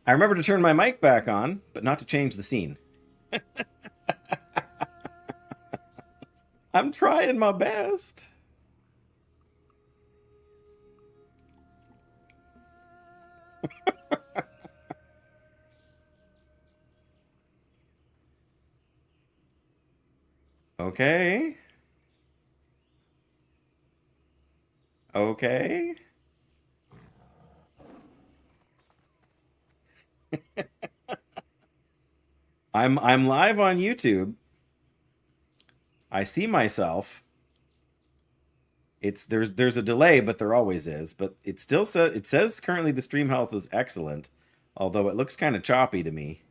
I remember to turn my mic back on, but not to change the scene. I'm trying my best. Okay. Okay. I'm live on YouTube. I see myself. It's there's a delay, but there always is. But it says currently the stream health is excellent, although it looks kind of choppy to me.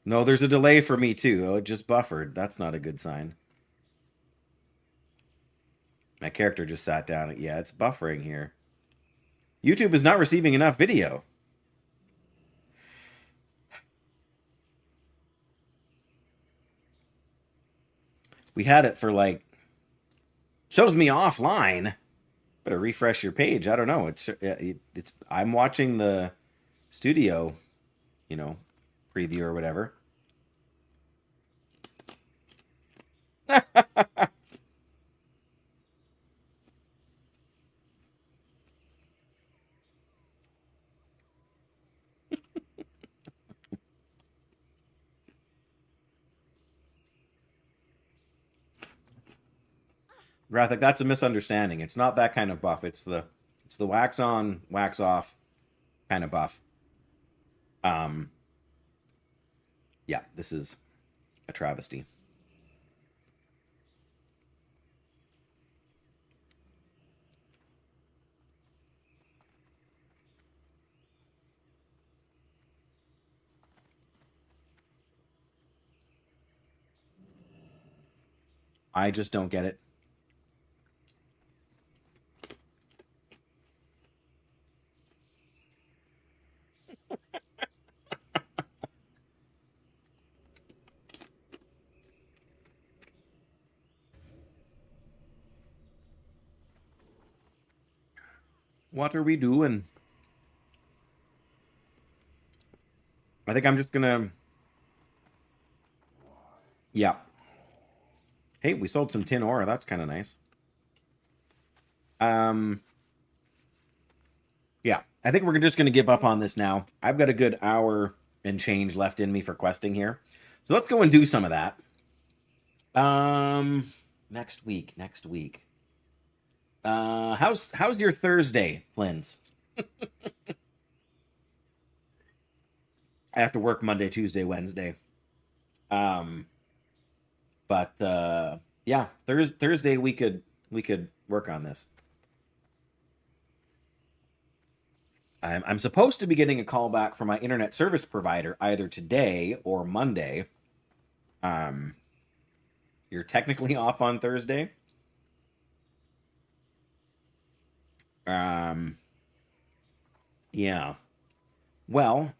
No, there's a delay for me too. Oh, it just buffered. That's not a good sign. My character just sat down. Yeah, it's buffering here. YouTube is not receiving enough video. We had it for like shows me offline. Better refresh your page. I don't know. It's I'm watching the studio, you know, preview or whatever. Graphic, that's a misunderstanding. It's not that kind of buff. It's the wax on, wax off kind of buff. Um yeah, this is a travesty. I just don't get it. What are we doing? I think I'm just gonna. Yeah. Hey, we sold some tin ore. That's kind of nice. Um. Yeah, I think we're just gonna give up on this now. I've got a good hour and change left in me for questing here, so let's go and do some of that. Next week. Next week. How's your Thursday, Flynn's? I have to work Monday, Tuesday, Wednesday. Um, but yeah, Thursday we could work on this. I'm supposed to be getting a call back from my internet service provider either today or Monday. Um, you're technically off on Thursday. Um, yeah. Well,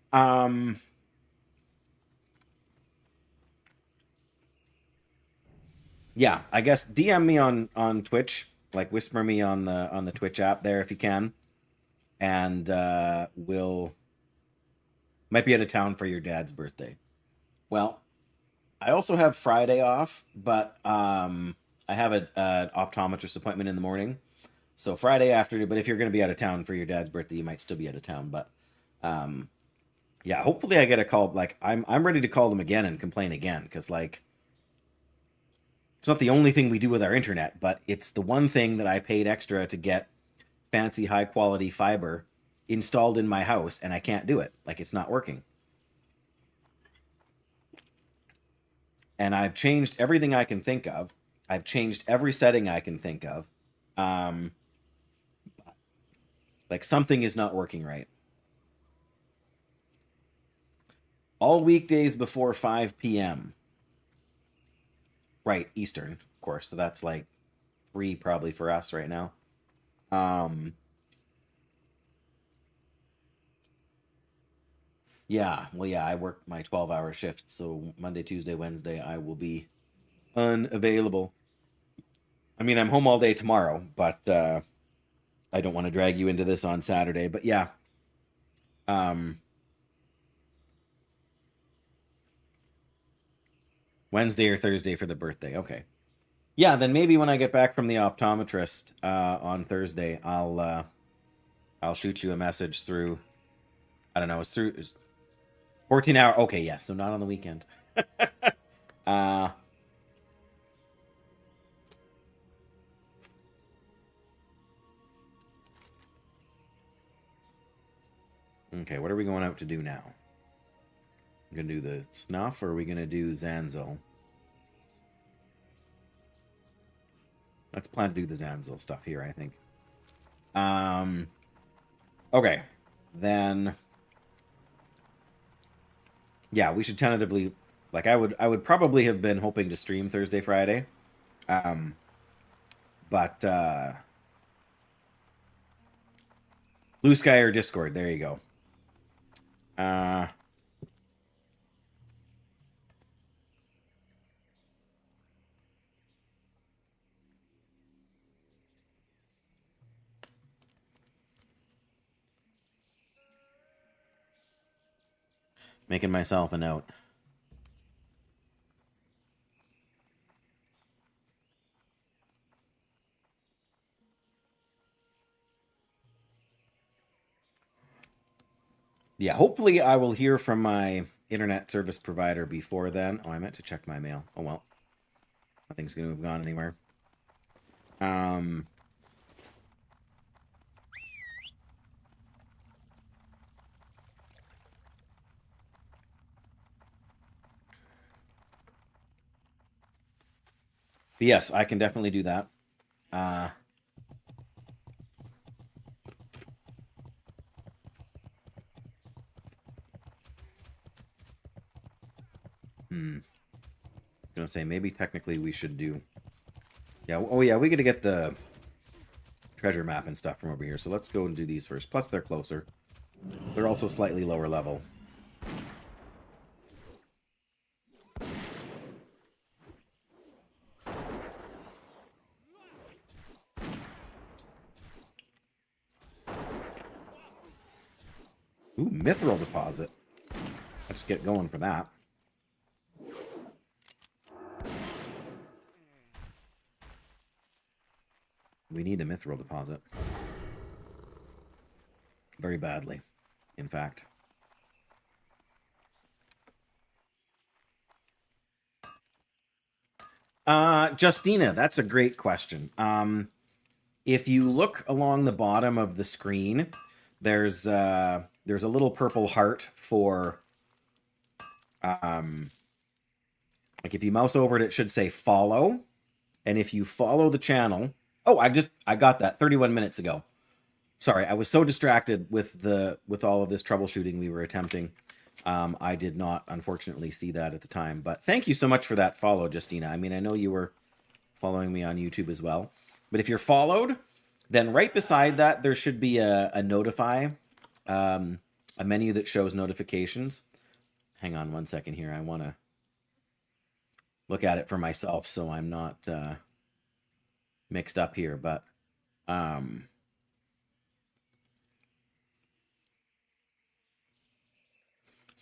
yeah. I guess DM me on Twitch, like whisper me on the Twitch app there if you can, and we'll might be out of town for your dad's birthday. Well, I also have Friday off, but I have an optometrist appointment in the morning. So Friday afternoon, but if you're going to be out of town for your dad's birthday, you might still be out of town. But um, yeah, hopefully I get a call. Like I'm ready to call them again and complain again because like it's not the only thing we do with our internet, but it's the one thing that I paid extra to get fancy high quality fiber installed in my house, and I can't do it. Like it's not working. And I've changed everything I can think of. I've changed every setting I can think of. Um, like something is not working right. All weekdays before 5 p.m. Right, Eastern, of course. So that's like 3 probably for us right now. Um, yeah, well, yeah, I work my 12-hour shift. So Monday, Tuesday, Wednesday, I will be unavailable. I mean, I'm home all day tomorrow, but I don't want to drag you into this on Saturday, but yeah. Wednesday or Thursday for the birthday. Okay. Yeah, then maybe when I get back from the optometrist on Thursday, I'll shoot you a message through. I don't know. It's 14 hour. Okay, yes. Yeah, so not on the weekend. uh, okay, what are we going out to do now? We're gonna do the snuff, or are we gonna do Zanzo? Let's plan to do the Zanzo stuff here, I think. Okay, then. Yeah, we should tentatively, like, I would probably have been hoping to stream Thursday, Friday, but Blue Sky or Discord. There you go. Making myself a note. Yeah, hopefully I will hear from my internet service provider before then. Oh, I meant to check my mail. Oh well. Nothing's going to have gone anywhere. But yes, I can definitely do that. I was gonna say maybe technically we should do. Yeah. Oh yeah, we got to get the treasure map and stuff from over here. So let's go and do these first. Plus they're closer. They're also slightly lower level. Ooh, mithril deposit. Let's get going for that. We need a mithril deposit. Very badly, in fact. Justina, that's a great question. If you look along the bottom of the screen, there's a little purple heart for like if you mouse over it, it should say follow. And if you follow the channel, oh, I got that 31 minutes ago. Sorry, I was so distracted with all of this troubleshooting we were attempting. I did not, unfortunately, see that at the time. But thank you so much for that follow, Justina. I mean, I know you were following me on YouTube as well. But if you're followed, then right beside that, there should be a notify, a menu that shows notifications. Hang on one second here. I want to look at it for myself so I'm not mixed up here. But so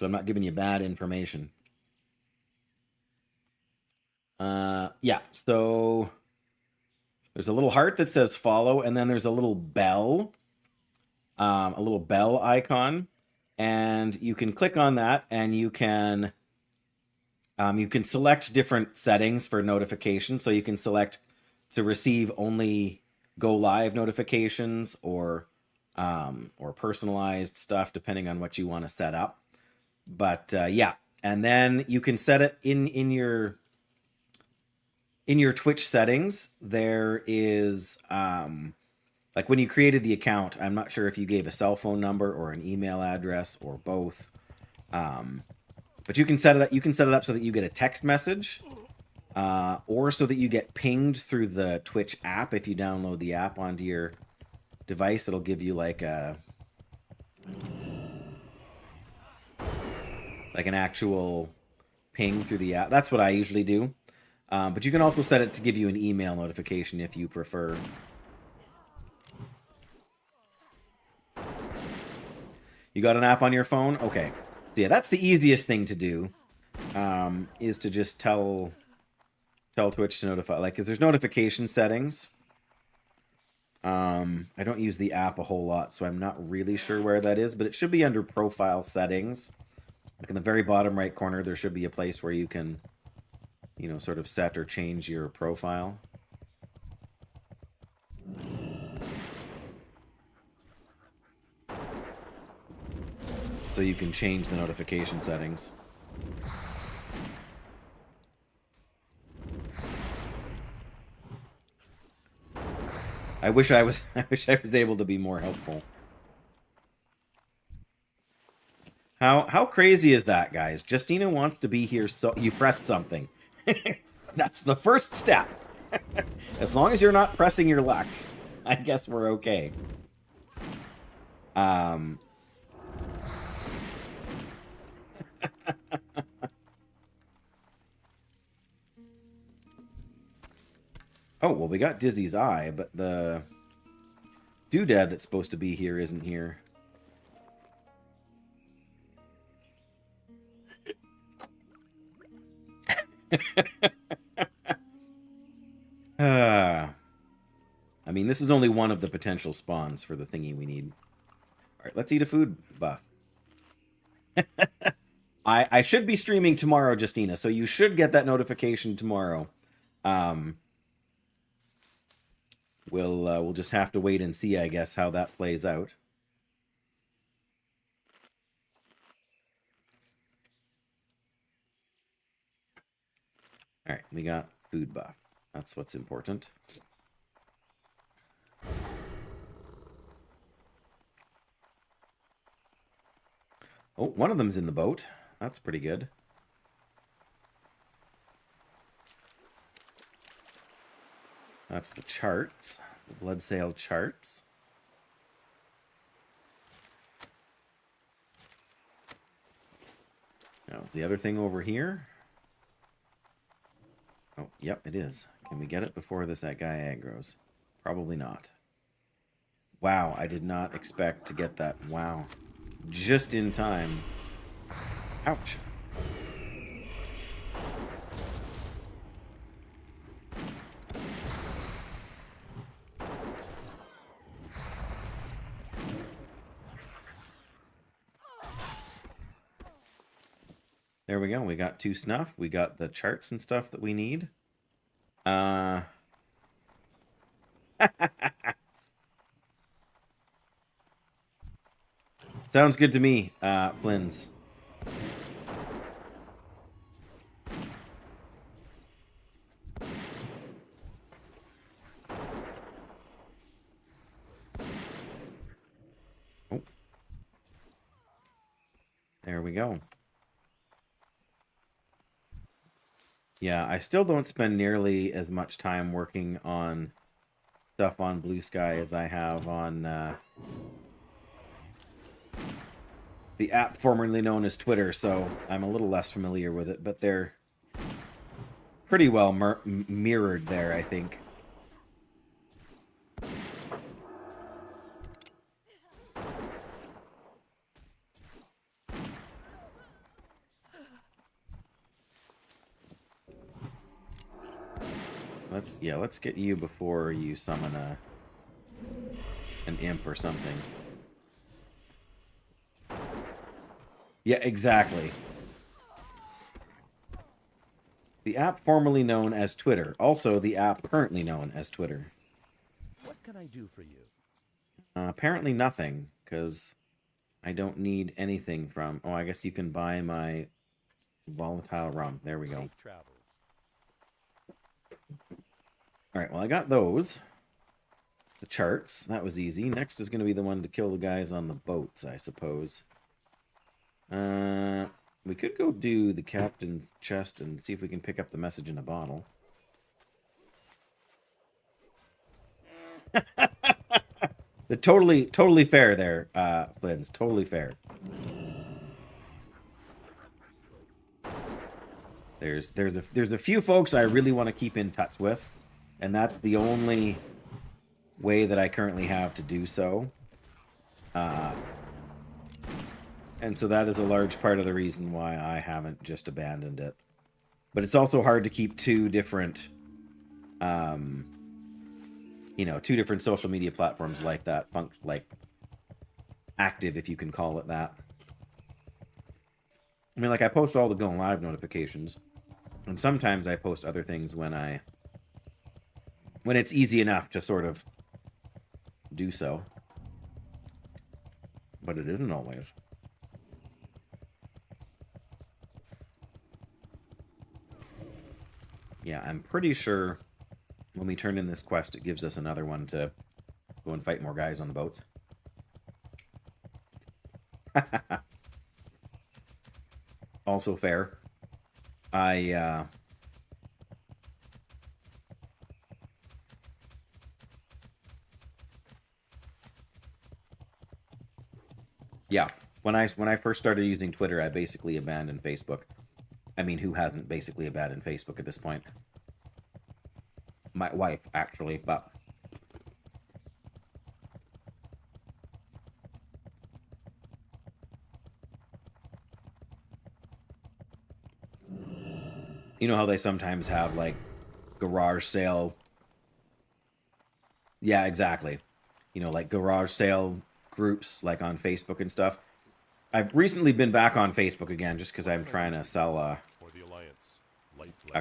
I'm not giving you bad information. Yeah, so there's a little heart that says follow, and then there's a little bell icon, and you can click on that, and you can select different settings for notifications. So you can select to receive only go live notifications or personalized stuff, depending on what you want to set up. But yeah, and then you can set it in your Twitch settings. There is like when you created the account, I'm not sure if you gave a cell phone number or an email address or both. But you can set it up. You can set it up so that you get a text message, or so that you get pinged through the Twitch app. If you download the app onto your device, it'll give you like an actual ping through the app. That's what I usually do. But you can also set it to give you an email notification if you prefer. You got an app on your phone? Okay. So yeah, that's the easiest thing to do, is to just tell Twitch to notify. Like, because there's notification settings. I don't use the app a whole lot, so I'm not really sure where that is, but it should be under profile settings. Like in the very bottom right corner, there should be a place where you can, you know, sort of set or change your profile. So you can change the notification settings. I wish I was able to be more helpful. How crazy is that, guys? Justina wants to be here, so you pressed something. That's the first step. As long as you're not pressing your luck, I guess we're okay. Oh, well, we got Dizzy's eye, but the doodad that's supposed to be here isn't here. I mean, this is only one of the potential spawns for the thingy we need. All right, let's eat a food buff. I should be streaming tomorrow, Justina, so you should get that notification tomorrow. We'll just have to wait and see, I guess, how that plays out. All right, we got food buff. That's what's important. Oh, one of them's in the boat. That's pretty good. That's the charts. The blood sale charts. Now, is the other thing over here? Oh, yep, it is. Can we get it before that guy aggroes? Probably not. Wow, I did not expect to get that. Wow. Just in time. Ouch. There we go. We got 2 snuff. We got the charts and stuff that we need. Sounds good to me, Flynn's. Oh. There we go. Yeah, I still don't spend nearly as much time working on stuff on Blue Sky as I have on the app formerly known as Twitter, so I'm a little less familiar with it, but they're pretty well mirrored there, I think. Let's get you before you summon an imp or something. Yeah, exactly. The app formerly known as Twitter. Also, the app currently known as Twitter. What can I do for you? Apparently nothing, because I don't need anything from... Oh, I guess you can buy my volatile rum. There we go. Safe travels. Alright, well, I got those. The charts. That was easy. Next is going to be the one to kill the guys on the boats, I suppose. We could go do the captain's chest and see if we can pick up the message in a bottle. The totally fair there, Flynn's. Totally fair. There's a few folks I really want to keep in touch with, and that's the only way that I currently have to do so. And so that is a large part of the reason why I haven't just abandoned it. But it's also hard to keep two different, two different social media platforms like that, active, if you can call it that. I mean, like, I post all the going live notifications, and sometimes I post other things when it's easy enough to sort of do so. But it isn't always. Yeah, I'm pretty sure when we turn in this quest, it gives us another one to go and fight more guys on the boats. Also fair. Yeah, when I first started using Twitter, I basically abandoned Facebook. I mean, who hasn't basically abandoned Facebook at this point? My wife, actually, but you know how they sometimes have like garage sale. Yeah, exactly. Like garage sale groups like on Facebook and stuff. I've recently been back on Facebook again just because I'm trying to sell a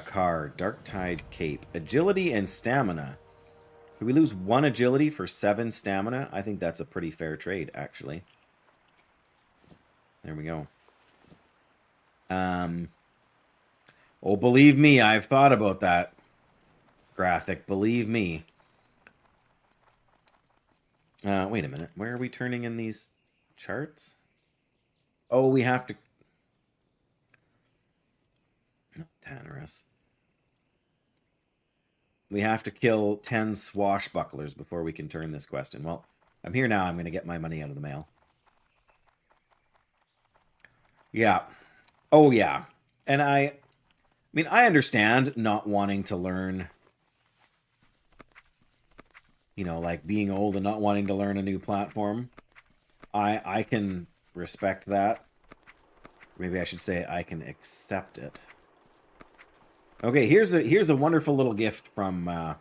car. Dark Tide Cape. Agility and stamina. Should we lose 1 agility for 7 stamina? I think that's a pretty fair trade, actually. There we go. Oh, believe me, I've thought about that, Graphic. Believe me. Wait a minute. Where are we turning in these charts? Oh, we have to... Not Tannerus. We have to kill 10 swashbucklers before we can turn this quest in. Well, I'm here now. I'm going to get my money out of the mail. Yeah. Oh, yeah. And I mean, I understand not wanting to learn, like being old and not wanting to learn a new platform. I can respect that. Maybe I should say I can accept it. Okay, here's a wonderful little gift from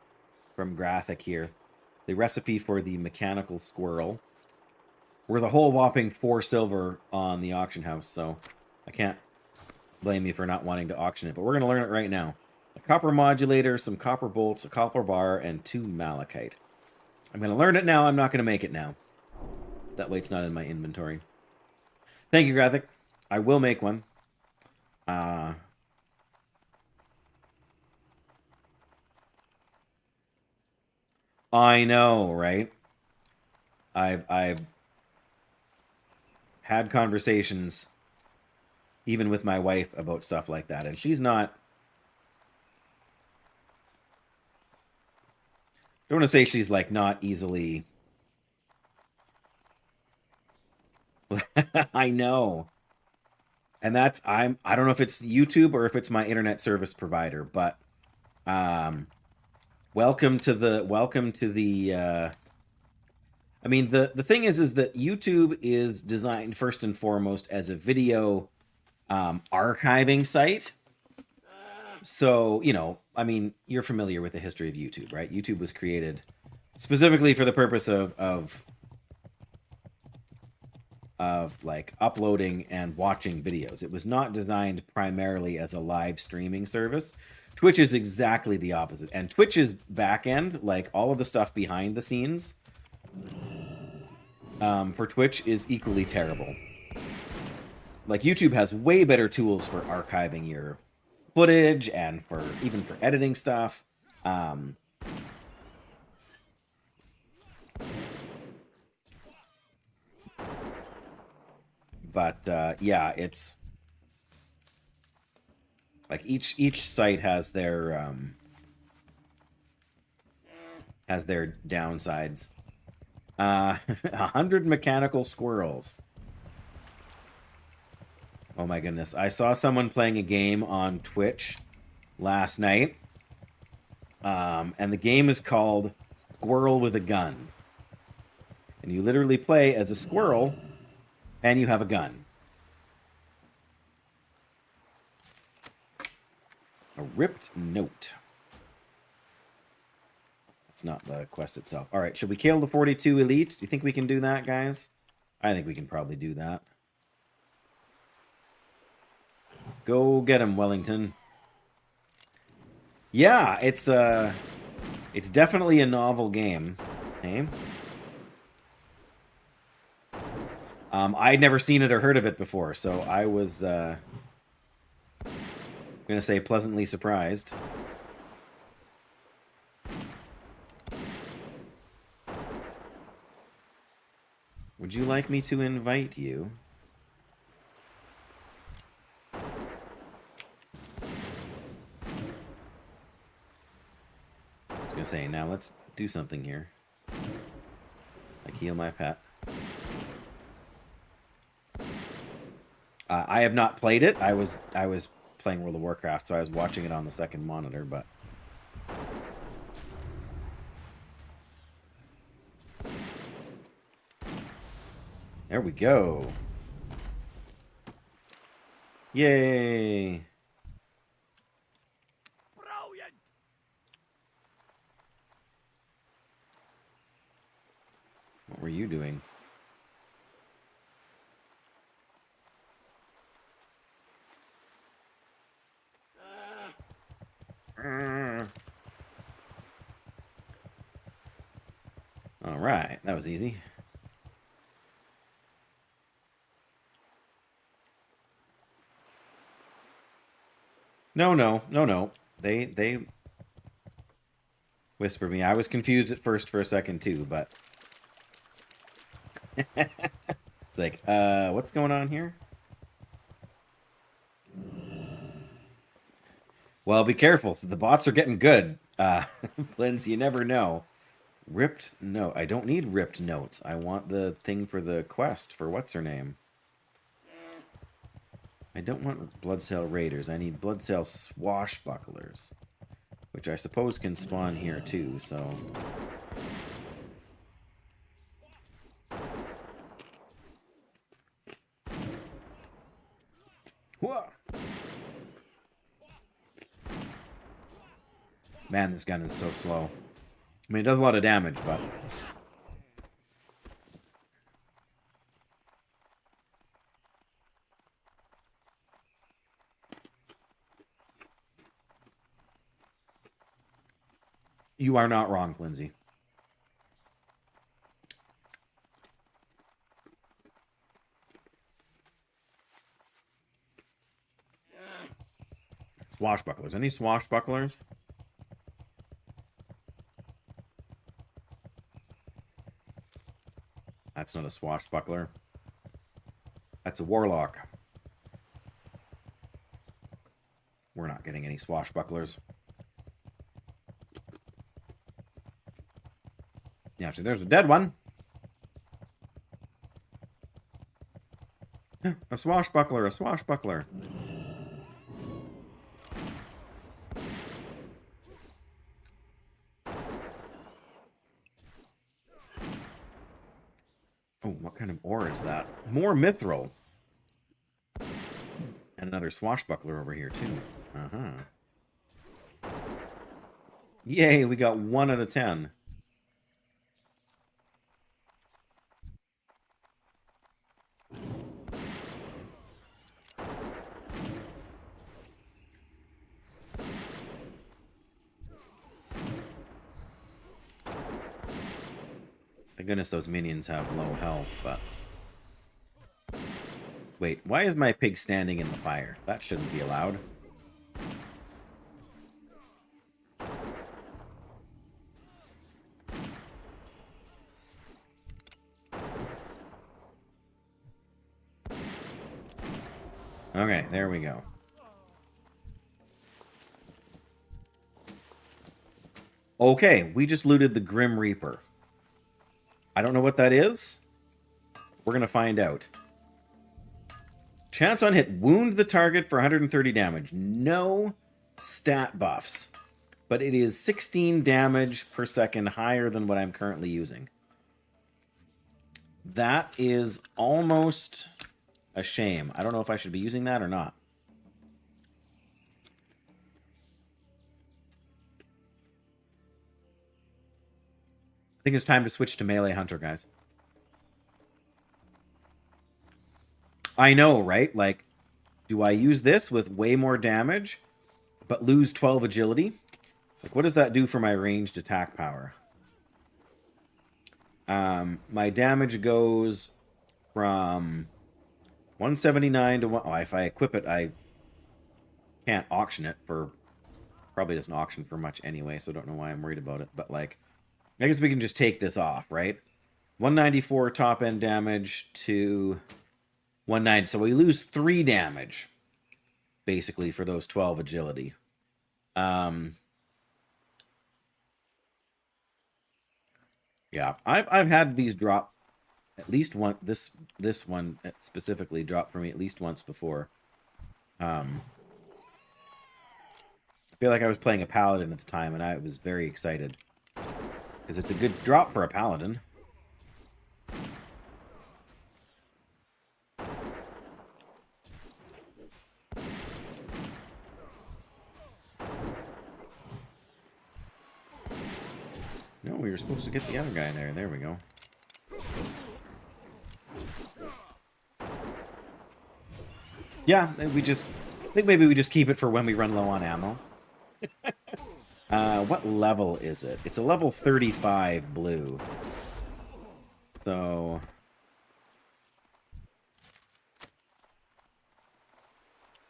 Graphic here. The recipe for the mechanical squirrel. Worth a whole whopping 4 silver on the auction house, so I can't blame you for not wanting to auction it, but we're going to learn it right now. A copper modulator, some copper bolts, a copper bar, and 2 malachite. I'm going to learn it now. I'm not going to make it now. That way it's not in my inventory. Thank you, Graphic. I will make one. I know, right? I've had conversations even with my wife about stuff like that, and she's not... I don't want to say she's like not easily... I know. And that's I don't know if it's YouTube or if it's my internet service provider, but welcome to the I mean, the thing is that YouTube is designed first and foremost as a video archiving site. So, I mean, you're familiar with the history of YouTube, right? YouTube was created specifically for the purpose of like uploading and watching videos. It was not designed primarily as a live streaming service. Twitch is exactly the opposite. And Twitch's back end, like all of the stuff behind the scenes, for Twitch is equally terrible. Like YouTube has way better tools for archiving your footage and even for editing stuff. But yeah, it's like each site has their downsides. 100 mechanical squirrels. Oh my goodness. I saw someone playing a game on Twitch last night. And the game is called Squirrel with a Gun. And you literally play as a squirrel and you have a gun. A ripped note. That's not the quest itself. All right, should we kill the 42 elites? Do you think we can do that, guys? I think we can probably do that. Go get him, Wellington. Yeah, it's definitely a novel game. Hey? I'd never seen it or heard of it before, so I was gonna say pleasantly surprised. Would you like me to invite you? I was gonna say, now let's do something here. Like heal my pet. I have not played it. I was playing World of Warcraft, so I was watching it on the second monitor, but there we go. Yay! Brilliant. What were you doing? All right, that was easy. No. They whispered me. I was confused at first for a second too, but it's like, what's going on here? Well, be careful. So the bots are getting good. Flins, you never know. Ripped note. I don't need ripped notes. I want the thing for the quest for what's her name. I don't want Bloodsail Raiders. I need Bloodsail Swashbucklers, which I suppose can spawn here too, so... Whoa! Man, this gun is so slow. I mean, it does a lot of damage, but... You are not wrong, Lindsay. Swashbucklers. Any swashbucklers? That's not a swashbuckler. That's a warlock. We're not getting any swashbucklers. Yeah, actually, there's a dead one. A swashbuckler, a swashbuckler. Oh, what kind of ore is that? More mithril. And another swashbuckler over here, too. Uh-huh. Yay, we got 1 out of 10. Thank goodness those minions have low health, but... Wait, why is my pig standing in the fire? That shouldn't be allowed. Okay, there we go. Okay, we just looted the Grim Reaper. I don't know what that is. We're going to find out. Chance on hit. Wound the target for 130 damage. No stat buffs. But it is 16 damage per second higher than what I'm currently using. That is almost a shame. I don't know if I should be using that or not. I think it's time to switch to melee hunter, guys. I know, right? Like, do I use this with way more damage, but lose 12 agility? Like, what does that do for my ranged attack power? My damage goes from 179 to 1... Oh, if I equip it, I can't auction it for... Probably doesn't auction for much anyway, so I don't know why I'm worried about it. But, like, I guess we can just take this off, right? 194 top-end damage to 190. So we lose 3 damage, basically, for those 12 agility. Yeah, I've had these drop at least one. This one specifically dropped for me at least once before. I feel like I was playing a paladin at the time, and I was very excited because it's a good drop for a paladin. No, we were supposed to get the other guy there. There we go. Yeah, I think maybe we just keep it for when we run low on ammo. What level is it? It's a level 35 blue. So...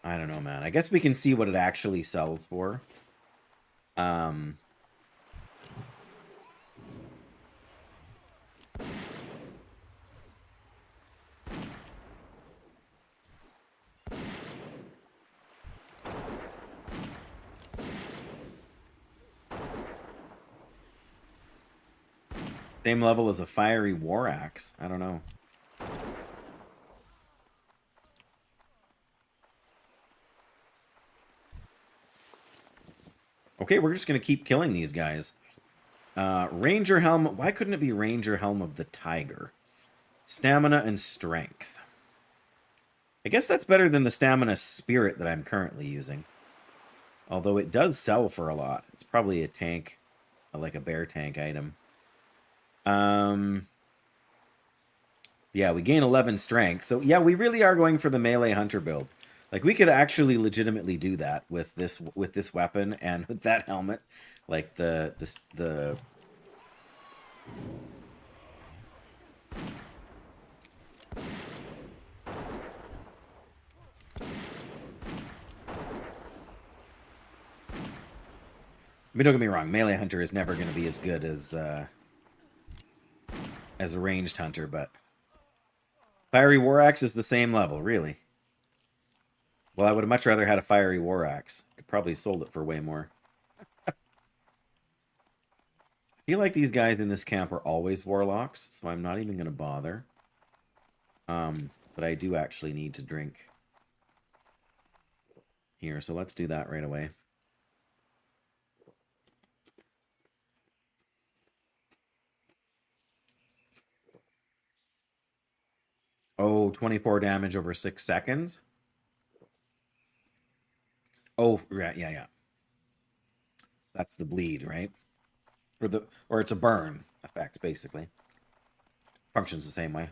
I don't know, man. I guess we can see what it actually sells for. Same level as a fiery war axe. I don't know. Okay, we're just going to keep killing these guys. Ranger Helm. Why couldn't it be Ranger Helm of the Tiger? Stamina and Strength. I guess that's better than the Stamina Spirit that I'm currently using. Although it does sell for a lot. It's probably a tank, like a bear tank item. Yeah, we gain 11 strength. So yeah, we really are going for the melee hunter build. Like we could actually legitimately do that with this weapon and with that helmet. Like the I mean, don't get me wrong, melee hunter is never going to be as good as a ranged hunter, but fiery war axe is the same level, really. Well, I would have much rather had a fiery war axe. Could probably sold it for way more. I feel like these guys in this camp are always warlocks, so I'm not even going to bother. But I do actually need to drink here, so let's do that right away. Oh, 24 damage over 6 seconds. Oh, yeah. That's the bleed, right? Or it's a burn effect, basically. Functions the same way.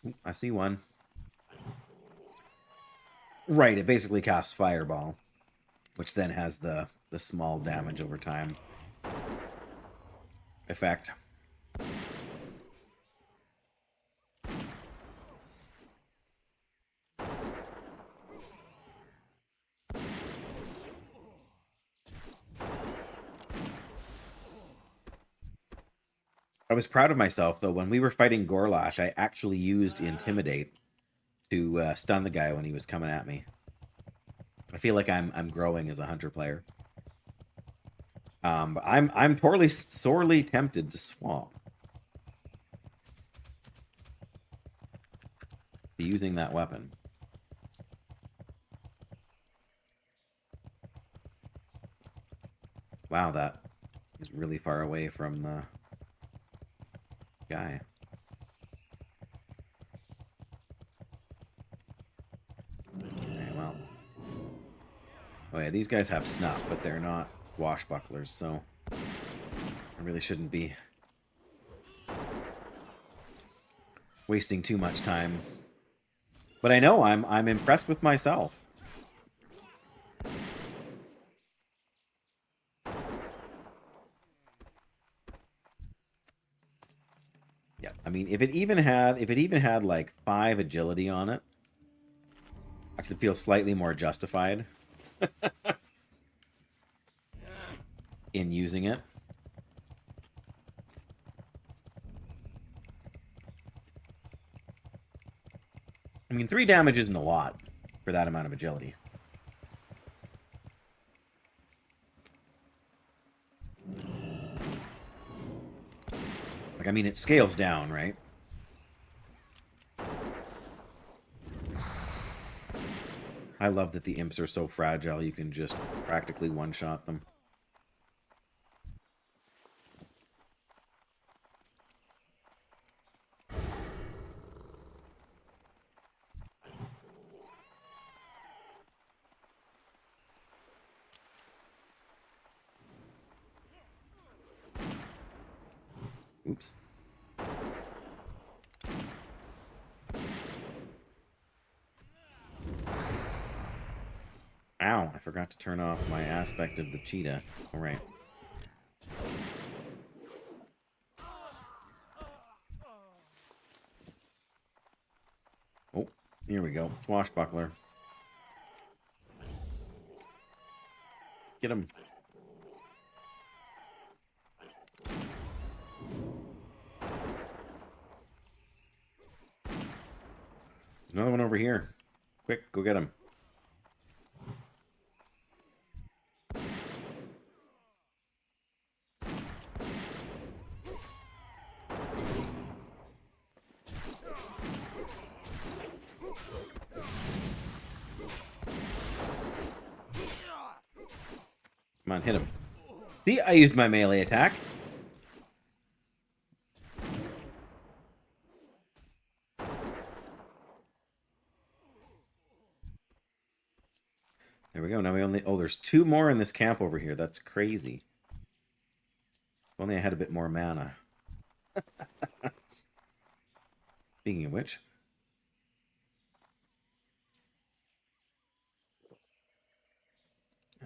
Ooh, I see one. Right, it basically casts Fireball, which then has the small damage over time effect. I was proud of myself, though. When we were fighting Gorlash, I actually used Intimidate to stun the guy when he was coming at me. I feel like I'm growing as a hunter player. But I'm sorely tempted to swap. Using that weapon. Wow, that is really far away from the guy. Okay, well. Oh yeah, these guys have snuff, but they're not swashbucklers, so I really shouldn't be wasting too much time. But I know I'm impressed with myself. Yeah, I mean, if it even had like 5 agility on it, I could feel slightly more justified in using it. I mean, 3 damage isn't a lot for that amount of agility. Like, I mean, it scales down, right? I love that the imps are so fragile, you can just practically one-shot them. Oops. Ow, I forgot to turn off my aspect of the cheetah. Alright. Oh, here we go. Swashbuckler. Get him. Another one over here. Quick, go get him. Come on, hit him. See, I used my melee attack. There we go. Now we only... Oh, there's 2 more in this camp over here. That's crazy. If only I had a bit more mana. Speaking of which...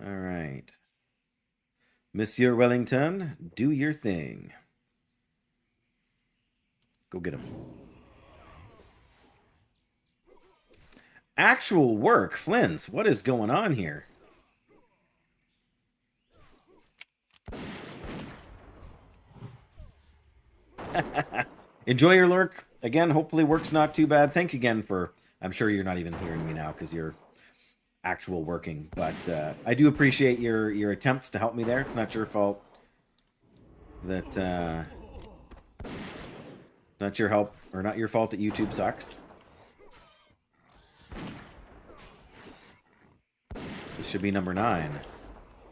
Alright. Monsieur Wellington, do your thing. Go get him. Actual work, Flynn's. What is going on here? Enjoy your lurk. Again, hopefully work's not too bad. Thank you again for... I'm sure you're not even hearing me now because you're actual working. But I do appreciate your attempts to help me there. It's not your fault that... not your help, or not your fault that YouTube sucks. This should be number 9.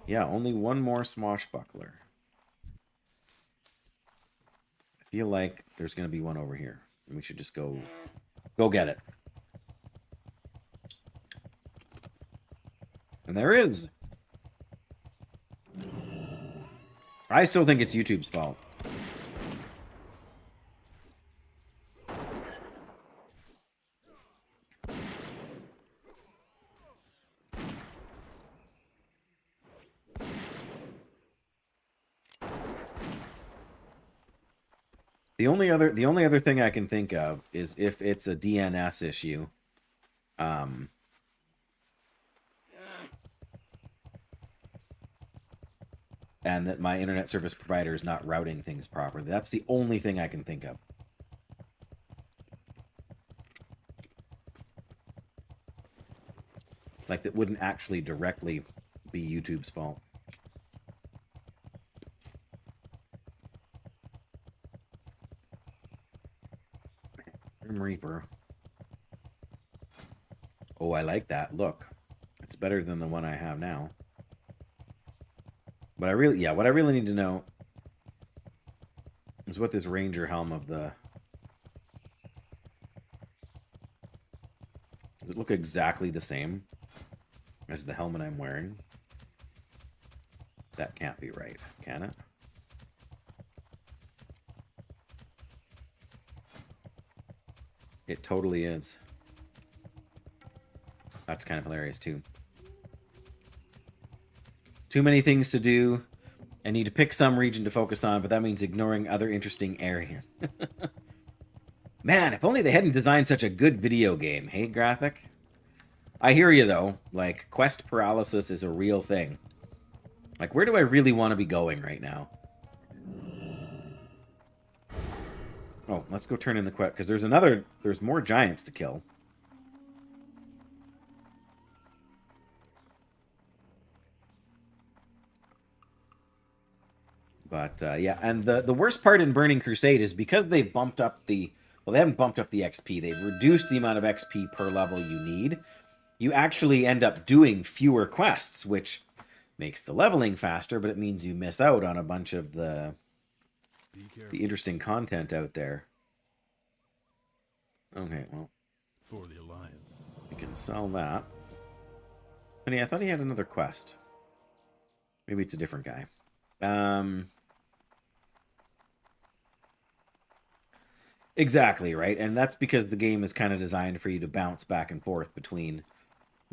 Yeah, only 1 more swashbuckler. I feel like there's going to be one over here. And we should just go get it. And there is. I still think it's YouTube's fault. The only other thing I can think of is if it's a DNS issue. And that my internet service provider is not routing things properly. That's the only thing I can think of. Like, that wouldn't actually directly be YouTube's fault. Grim Reaper. Oh, I like that. Look. It's better than the one I have now. But what I really need to know is what this Ranger helm of the... Does it look exactly the same as the helmet I'm wearing? That can't be right, can it? It totally is. That's kind of hilarious, too. Too many things to do. I need to pick some region to focus on, but that means ignoring other interesting areas. Man, if only they hadn't designed such a good video game. Hey, Graphic? I hear you, though. Like, quest paralysis is a real thing. Like, where do I really want to be going right now? Oh, let's go turn in the quest, because there's more giants to kill. But, yeah, and the worst part in Burning Crusade is because they've bumped up the... Well, they haven't bumped up the XP. They've reduced the amount of XP per level you need. You actually end up doing fewer quests, which makes the leveling faster, but it means you miss out on a bunch of the interesting content out there. Okay, well, For the Alliance. we can sell that. Honey, I thought he had another quest. Maybe it's a different guy. Exactly, right? And that's because the game is kind of designed for you to bounce back and forth between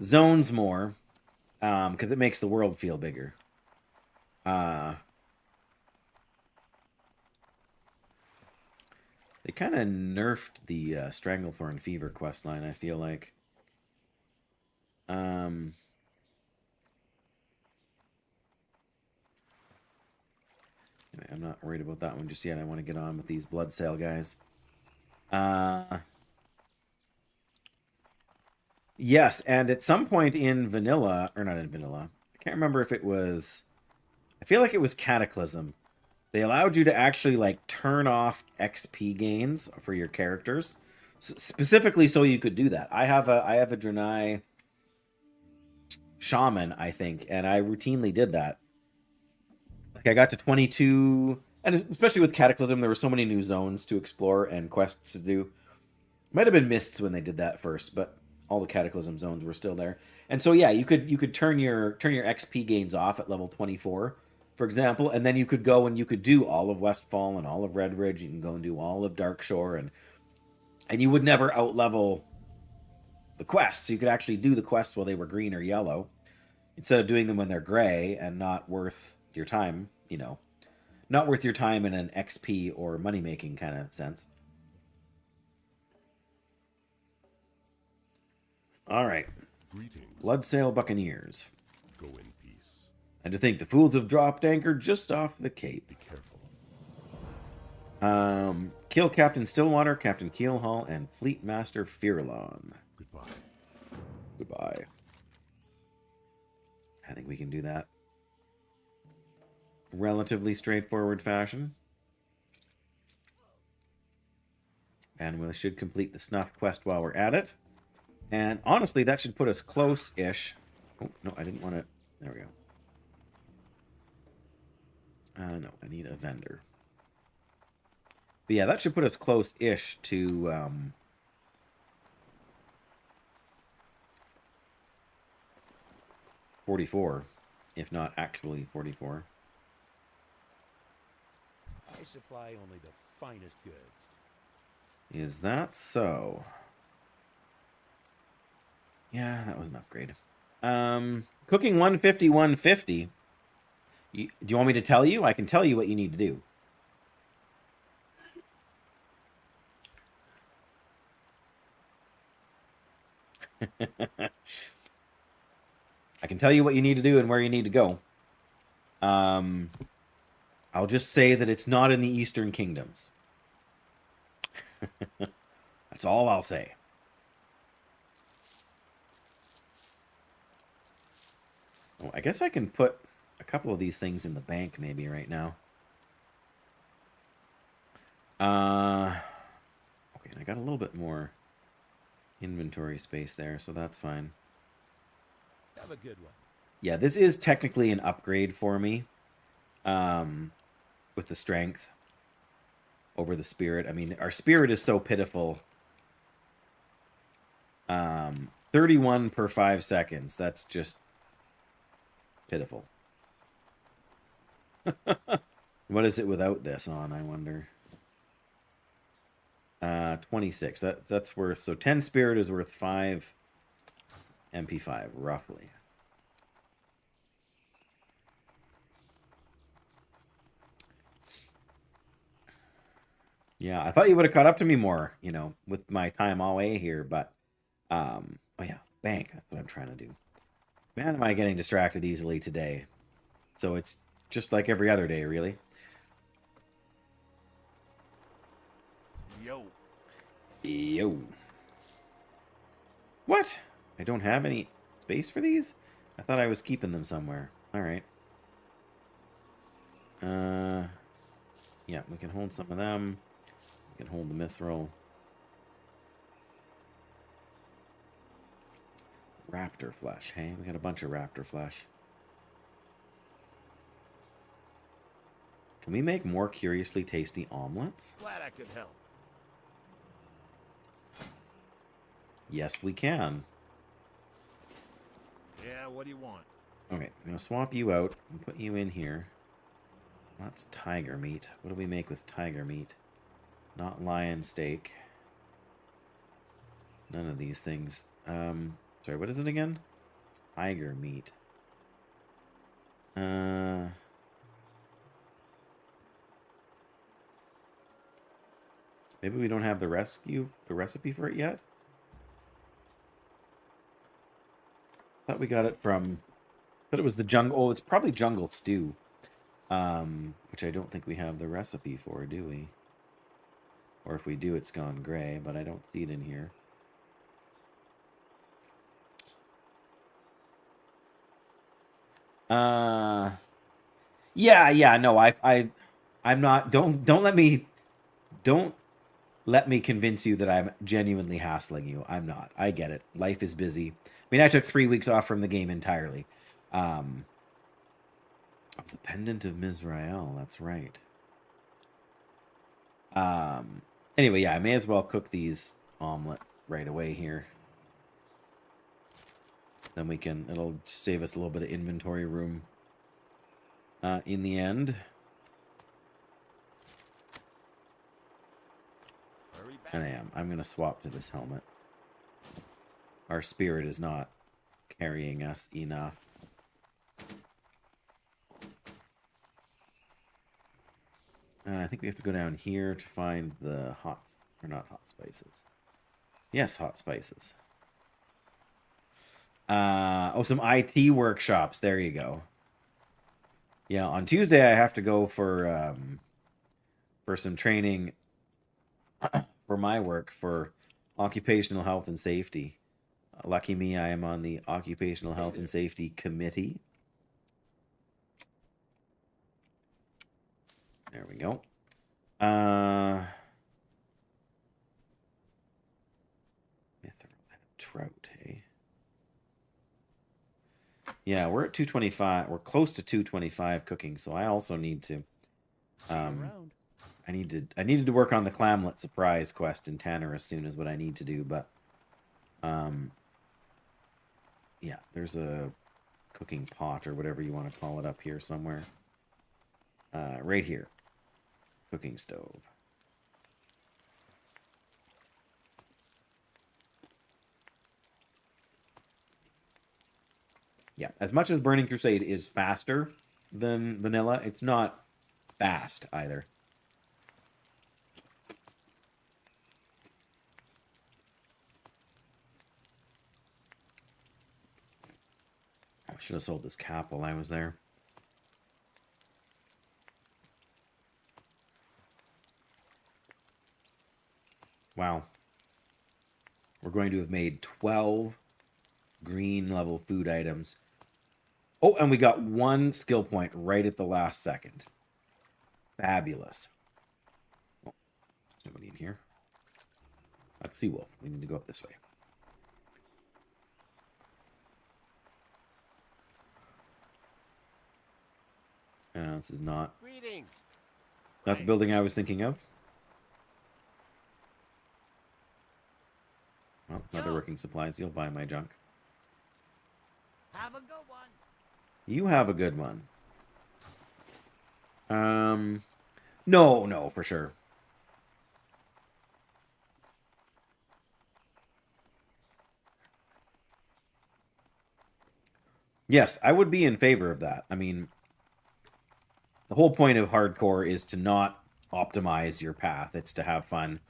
zones more, because it makes the world feel bigger. They kind of nerfed the Stranglethorn Fever questline, I feel like. Anyway, I'm not worried about that one just yet. I want to get on with these blood sale guys. Yes, and at some point in vanilla, or not in vanilla, I can't remember if it was... I feel like it was Cataclysm. They allowed you to actually, like, turn off XP gains for your characters. Specifically so you could do that. I have a Draenei Shaman, I think, and I routinely did that. Like, I got to 22... And especially with Cataclysm, there were so many new zones to explore and quests to do. Might have been Mists when they did that first, but all the Cataclysm zones were still there. And so yeah, you could turn your XP gains off at level 24, for example, and then you could go and you could do all of Westfall and all of Redridge. You can go and do all of Darkshore, and you would never outlevel the quests. So you could actually do the quests while they were green or yellow, instead of doing them when they're gray and not worth your time, you know. Not worth your time in an XP or money-making kind of sense. All right. Greetings. Bloodsail Buccaneers. Go in peace. And to think the fools have dropped anchor just off the Cape. Be careful. Kill Captain Stillwater, Captain Keelhaul, and Fleet Master Fearlon. Goodbye. Goodbye. I think we can do that. Relatively straightforward fashion. And we should complete the Snuff quest while we're at it. And honestly, that should put us close-ish. Oh, no, I didn't want to... There we go. No, I need a vendor. But yeah, that should put us close-ish to... 44, if not actually 44. I supply only the finest goods. Is that so? Yeah, that was an upgrade. Cooking 150, 150. Do you want me to tell you? I can tell you what you need to do. I can tell you what you need to do and where you need to go. I'll just say that it's not in the Eastern Kingdoms. That's all I'll say. Oh, I guess I can put a couple of these things in the bank maybe right now. Okay, I got a little bit more inventory space there, so that's fine. Have a good one. Yeah, this is technically an upgrade for me. With the strength over the spirit. I mean, our spirit is so pitiful. 31 per 5 seconds. That's just pitiful. What is it without this on, I wonder? 26. That's worth, so 10 spirit is worth 5 MP5, roughly. Yeah, I thought you would have caught up to me more, you know, with my time away here, but oh yeah, bank, that's what I'm trying to do. Man, am I getting distracted easily today. So it's just like every other day, really. Yo. Yo. What? I don't have any space for these? I thought I was keeping them somewhere. All right. Yeah, we can hold some of them. We can hold the mithril. Raptor flesh. Hey, we got a bunch of raptor flesh. Can we make more curiously tasty omelets? Glad I could help. Yes, we can. Yeah, what do you want? Okay, I'm going to swap you out and put you in here. That's tiger meat. What do we make with tiger meat? Not lion steak. None of these things. Sorry, what is it again? Tiger meat. Maybe we don't have the recipe for it yet? Thought we got it from, thought it was the jungle, oh, it's probably jungle stew. Which I don't think we have the recipe for, do we? Or if we do, it's gone gray, but I don't see it in here. Yeah, no, I'm not, don't let me convince you that I'm genuinely hassling you. I'm not. I get it. Life is busy. I mean, I took 3 weeks off from the game entirely. The Pendant of Mizrael, that's right. Anyway, yeah, I may as well cook these omelets right away here. Then we can, it'll save us a little bit of inventory room in the end. And I'm going to swap to this helmet. Our spirit is not carrying us enough. I think we have to go down here to find the not hot spices. Yes, hot spices. Oh, some IT workshops. There you go. Yeah, on Tuesday I have to go for some training for my work for occupational health and safety. Lucky me, I am on the Occupational Health and Safety Committee. There we go. Trout, hey? Yeah, we're at 225. We're close to 225 cooking, so I also need to. I needed to work on the clamlet surprise quest in Tanner as soon as what I need to do, but yeah, there's a cooking pot or whatever you want to call it up here somewhere. Right here. Cooking stove. Yeah, as much as Burning Crusade is faster than vanilla, it's not fast either. I should have sold this cap while I was there. Wow. We're going to have made 12 green level food items. Oh, and we got 1 skill point right at the last second. Fabulous. Oh, there's nobody in here. That's Seawolf. We need to go up this way. This is not. Greetings. Not the building I was thinking of. Well, another working supplies. You'll buy my junk. Have a good one. You have a good one. No, for sure. Yes, I would be in favor of that. I mean, the whole point of hardcore is to not optimize your path. It's to have fun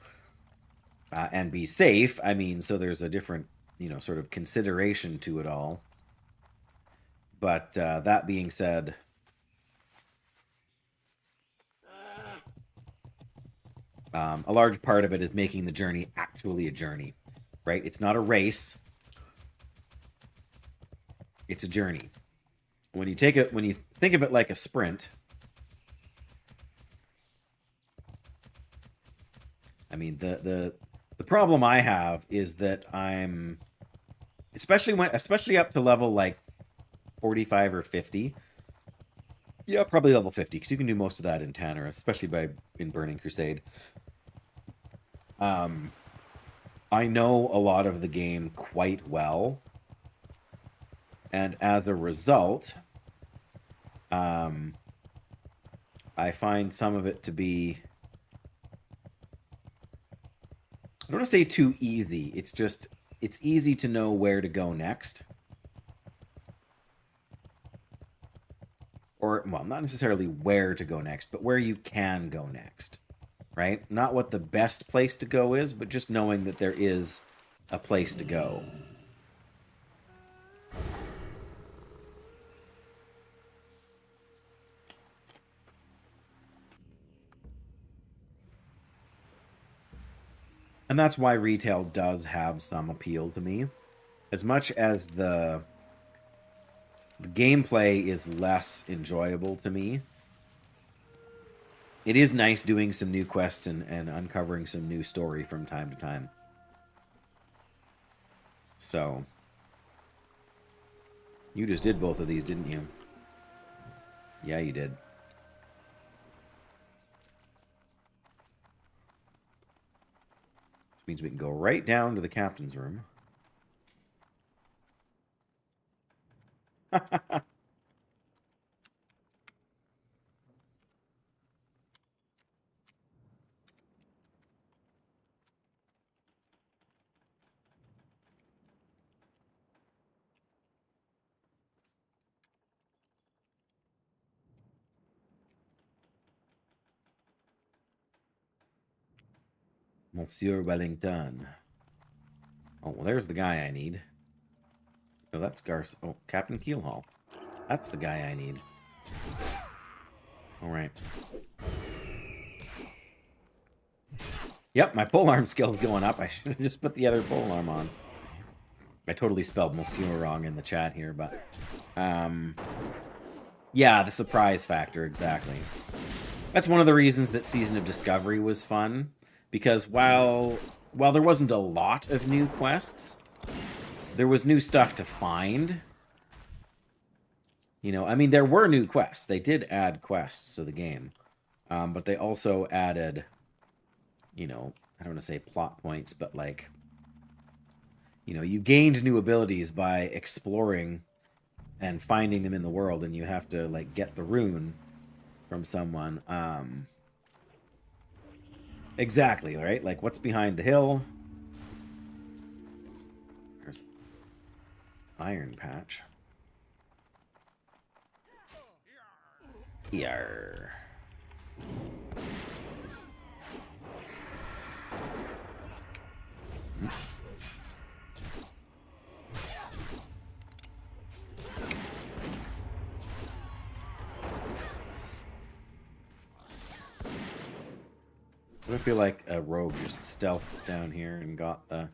and be safe. I mean, so there's a different, sort of consideration to it all. But that being said, a large part of it is making the journey actually a journey, right? It's not a race. It's a journey. When you think of it like a sprint, I mean, the problem I have is that I'm, especially up to level like 45 or 50. Yeah, probably level 50, because you can do most of that in Tanner, especially in Burning Crusade. I know a lot of the game quite well, and as a result, I find some of it to be, I don't want to say too easy. It's just, it's easy to know where to go next. Or, well, not necessarily where to go next, but where you can go next, right? Not what the best place to go is, but just knowing that there is a place to go. And that's why retail does have some appeal to me. As much as the gameplay is less enjoyable to me, it is nice doing some new quests and uncovering some new story from time to time. So, you just did both of these, didn't you? Yeah, you did. Which means we can go right down to the captain's room. Monsieur Wellington. Oh, well, there's the guy I need. Oh, that's Garth. Oh, Captain Keelhaul. That's the guy I need. All right. Yep, my polearm skill's going up. I should have just put the other polearm on. I totally spelled Monsieur wrong in the chat here, but... yeah, the surprise factor, exactly. That's one of the reasons that Season of Discovery was fun, because while there wasn't a lot of new quests, there was new stuff to find. I mean, there were new quests. They did add quests to the game, but they also added, I don't want to say plot points, but like, you gained new abilities by exploring and finding them in the world, and you have to like get the rune from someone. Exactly, right? Like, what's behind the hill? There's Iron Patch. Yarr. I feel like a rogue just stealthed down here and got the...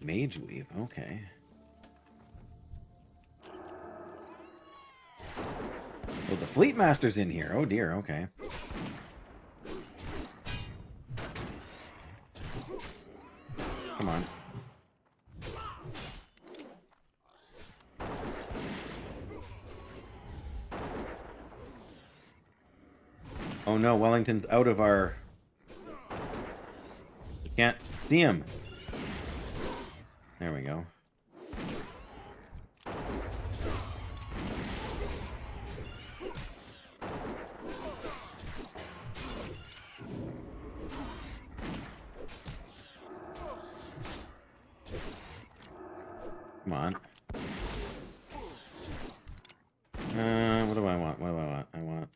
Mage Weave, okay. Oh, the Fleet Master's in here. Oh dear, okay. Come on. Oh no, Wellington's out of our... You can't see him. There we go. Come on. What do I want? What do I want? I want...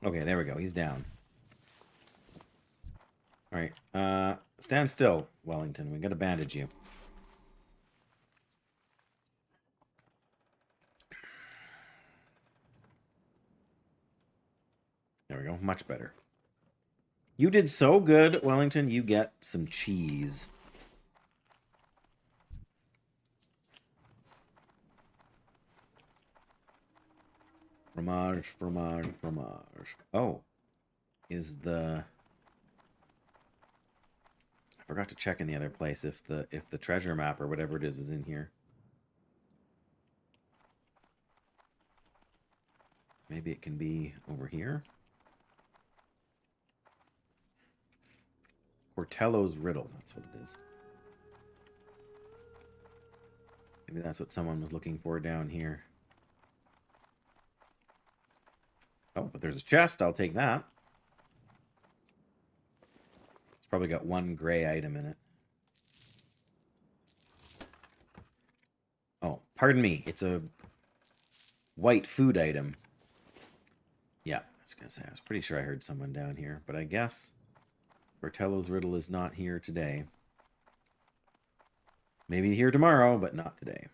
Okay, there we go. He's down. Alright. Stand still, Wellington. We gotta bandage you. There we go. Much better. You did so good, Wellington. You get some cheese. Fromage, fromage, fromage. Oh. Is the... I forgot to check in the other place if the treasure map or whatever it is in here. Maybe it can be over here. Cortello's riddle, that's what it is. Maybe that's what someone was looking for down here. Oh, but there's a chest, I'll take that. It's probably got one gray item in it. Oh, pardon me, it's a white food item. Yeah, I was gonna say, I was pretty sure I heard someone down here, but I guess Bertello's riddle is not here today. Maybe here tomorrow, but not today.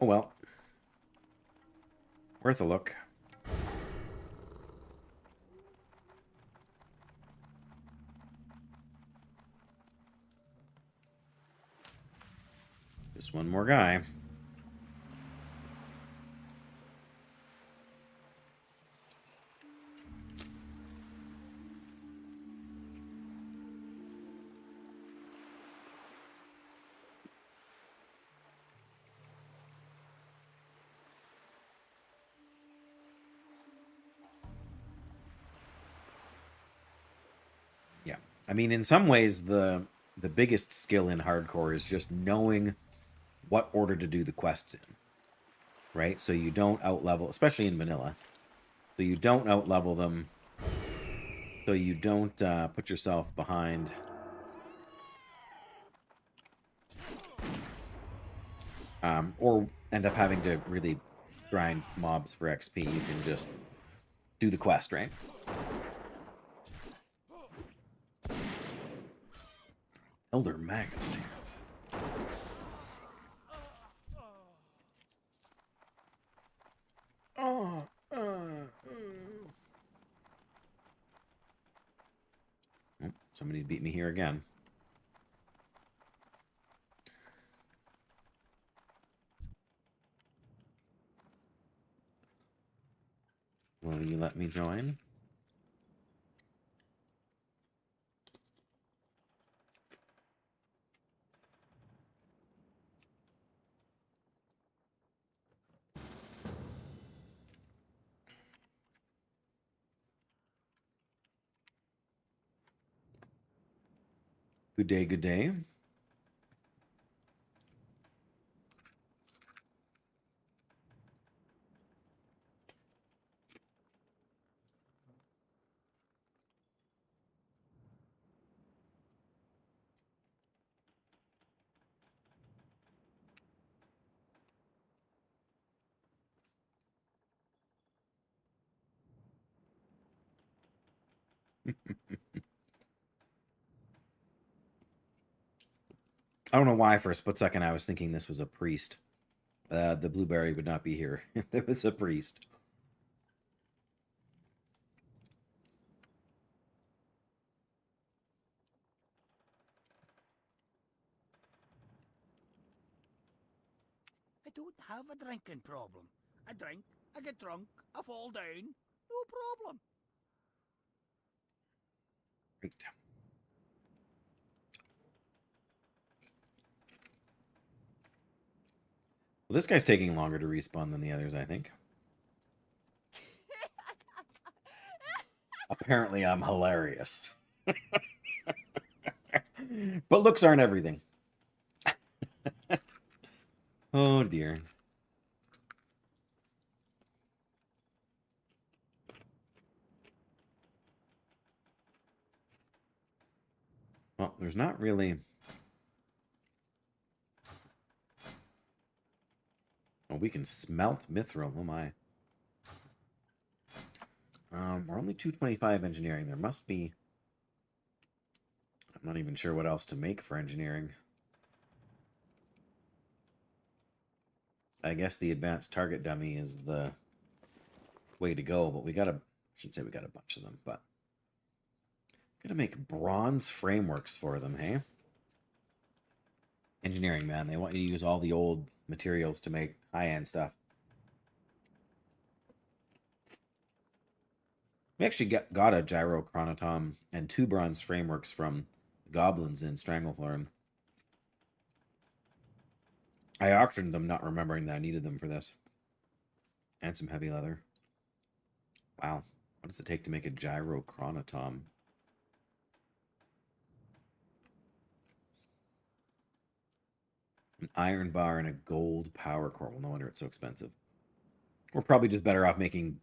Oh well. Worth a look. Just one more guy. Yeah. I mean, in some ways, the biggest skill in hardcore is just knowing what order to do the quests in, right? So you don't outlevel, especially in vanilla. So you don't outlevel them. So you don't put yourself behind. Or end up having to really grind mobs for XP. You can just do the quest, right? Elder Magus. Oh, somebody beat me here again. Will you let me join? Good day, good day. I don't know why for a split second I was thinking this was a priest. The blueberry would not be here if there was a priest. I don't have a drinking problem. I drink, I get drunk, I fall down. No problem. Great. Well, this guy's taking longer to respawn than the others, I think. Apparently, I'm hilarious. But looks aren't everything. Oh, dear. Well, there's There's not really... Oh, we can smelt mithril. Oh my. We're only 225 engineering. There must be... I'm not even sure what else to make for engineering. I guess the advanced target dummy is the way to go, but we got a... I should say we got a bunch of them, but... Gotta make bronze frameworks for them, hey? Engineering, man. They want you to use all the old materials to make high-end stuff. We actually got a gyrochronotom and 2 bronze frameworks from goblins in Stranglethorn. I auctioned them, not remembering that I needed them for this. And some heavy leather. Wow. What does it take to make a gyrochronotom? An iron bar and a gold power core. Well, no wonder it's so expensive. We're probably just better off making